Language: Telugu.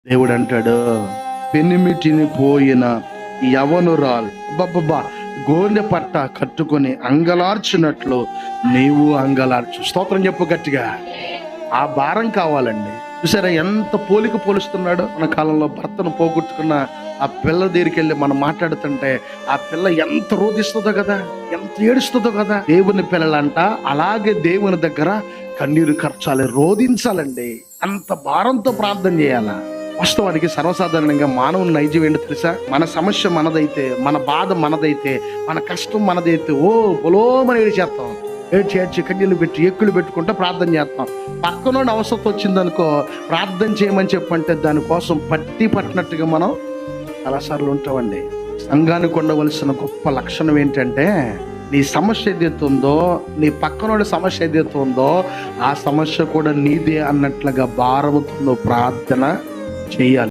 దేవుడు అంటాడు, పెనిమిటిని పోయిన యవనురాలు అబ్బబ్బబ్బా గోనె పట్ట కట్టుకొని అంగలార్చినట్లు నీవు అంగలార్చు. స్తోత్రం చెప్పు గట్టిగా. ఆ భారం కావాలండి. చూసారా ఎంత పోలిక పోలుస్తున్నాడు. మన కాలంలో భర్తను పోగొట్టుకున్న ఆ పిల్ల దగ్గరికి వెళ్ళి మనం మాట్లాడుతుంటే ఆ పిల్ల ఎంత రోధిస్తుందో కదా, ఎంత ఏడుస్తుందో కదా. దేవుని పిల్లలంట అలాగే దేవుని దగ్గర కన్నీరు ఖర్చాలి, రోధించాలండి. అంత భారంతో ప్రార్థన చేయాలా. వాస్తవానికి సర్వసాధారణంగా మానవుని నైజం ఏంటో తెలుసా? మన సమస్య మనదైతే, మన బాధ మనదైతే, మన కష్టం మనదైతే పొలోమని ఏడ్చేస్తాం. ఏడ్చి కన్నీళ్ళు పెట్టి ఎక్కులు పెట్టుకుంటూ ప్రార్థన చేస్తాం. పక్కనోడి అవసరం వచ్చిందనుకో, ప్రార్థన చేయమని చెప్పంటే దానికోసం పట్టినట్టుగా మనం చాలాసార్లు ఉంటామండి. సంఘానికి ఉండవలసిన గొప్ప లక్షణం ఏంటంటే, నీ సమస్య ఏదైతే ఉందో, నీ పక్కనోడి సమస్య ఏదైతే ఉందో ఆ సమస్య కూడా నీదే అన్నట్లుగా భారముతో ప్రార్థన చేయాలి.